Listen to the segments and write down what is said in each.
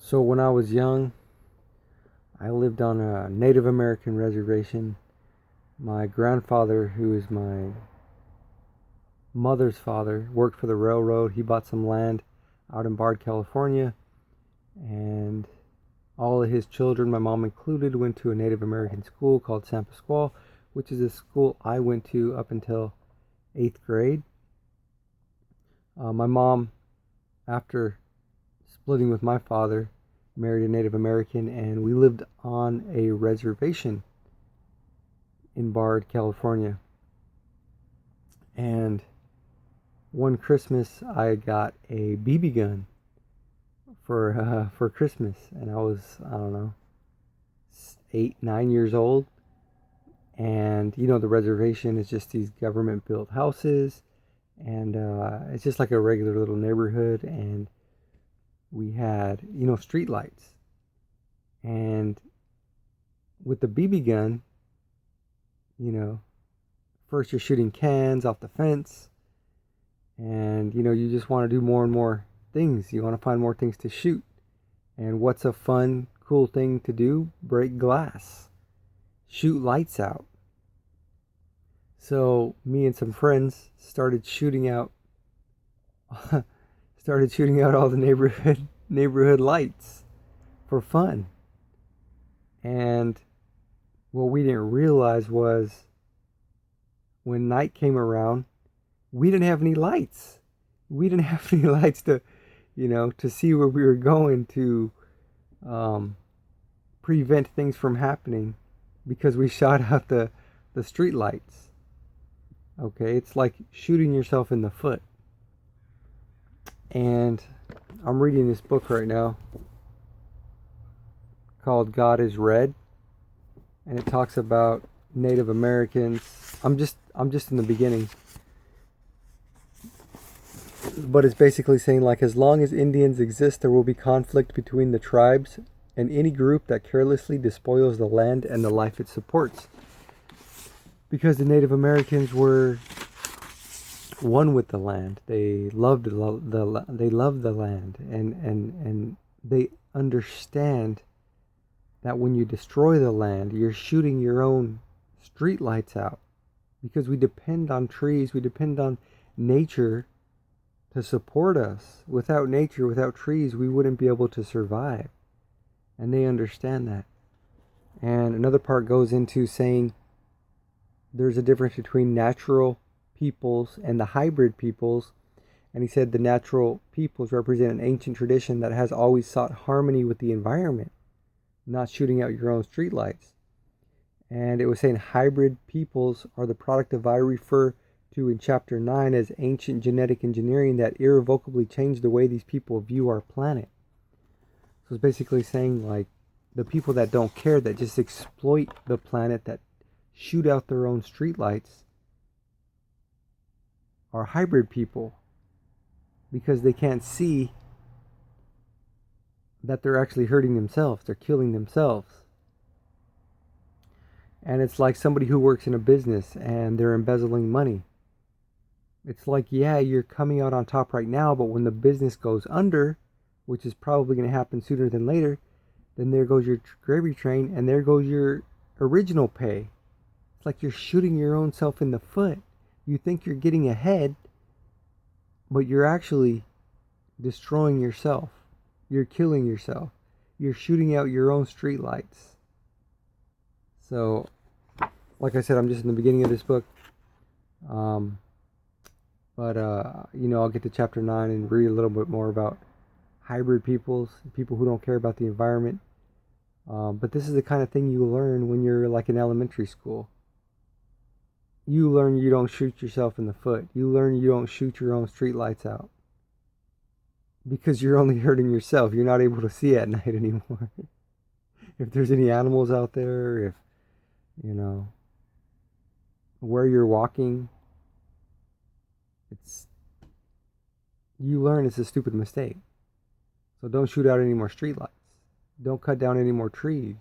So when I was young, I lived on a Native American reservation. My grandfather, who is my mother's father, worked for the railroad. He bought some land out in Bard, California, and all of his children, my mom included, went to a Native American school called San Pasqual, which is a school I went to up until 8th grade. My mom, after splitting with my father, married a Native American, and we lived on a reservation in Bard, California. And one Christmas, I got a BB gun for Christmas, and I was, I don't know, 8, 9 years old. And the reservation is just these government built houses, and it's just like a regular little neighborhood. And we had street lights, and with the BB gun, first you're shooting cans off the fence, and you just want to do more and more things. You want to find more things to shoot. And what's a fun, cool thing to do? Break glass, shoot lights out. So me and some friends started shooting out all the neighborhood lights for fun. And what we didn't realize was, when night came around, we didn't have any lights. We didn't have any lights to see where we were going, to prevent things from happening, because we shot out the street lights. Okay, it's like shooting yourself in the foot. And I'm reading this book right now called God is Red, and it talks about Native Americans. I'm just in the beginning. But it's basically saying, like, as long as Indians exist, there will be conflict between the tribes and any group that carelessly despoils the land and the life it supports. Because the Native Americans were one with the land. They loved the land, and they understand that when you destroy the land, you're shooting your own street lights out. Because we depend on trees, we depend on nature to support us. Without nature, without trees, we wouldn't be able to survive. And they understand that. And another part goes into saying there's a difference between natural peoples and the hybrid peoples. And he said the natural peoples represent an ancient tradition that has always sought harmony with the environment, not shooting out your own streetlights. And it was saying hybrid peoples are the product of, I refer to in chapter 9 as, ancient genetic engineering that irrevocably changed the way these people view our planet. So it's basically saying, like, the people that don't care, that just exploit the planet, that shoot out their own streetlights, are hybrid people, because they can't see that they're actually hurting themselves. They're killing themselves. And it's like somebody who works in a business and they're embezzling money. It's like, yeah, you're coming out on top right now, but when the business goes under, which is probably going to happen sooner than later, then there goes your gravy train, and there goes your original pay. It's like you're shooting your own self in the foot. You think you're getting ahead, but you're actually destroying yourself. You're killing yourself. You're shooting out your own streetlights. So, like I said, I'm just in the beginning of this book. But I'll get to chapter 9 and read a little bit more about hybrid peoples, people who don't care about the environment. But this is the kind of thing you learn when you're like in elementary school. You learn you don't shoot yourself in the foot. You learn you don't shoot your own streetlights out. Because you're only hurting yourself. You're not able to see at night anymore. If there's any animals out there, if, where you're walking, you learn it's a stupid mistake. So don't shoot out any more streetlights. Don't cut down any more trees.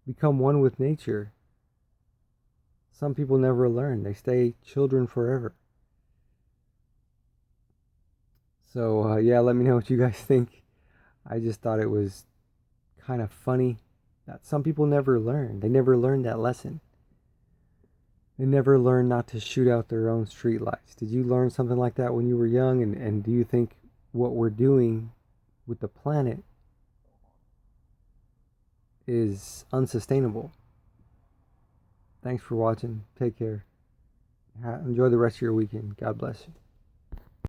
Become one with nature. Some people never learn. They stay children forever. So, let me know what you guys think I just thought it was kind of funny that some people never learn. They never learned that lesson. They never learn not to shoot out their own streetlights. Did you learn something like that when you were young? And do you think what we're doing with the planet is unsustainable? Thanks for watching. Take care. Enjoy the rest of your weekend. God bless you.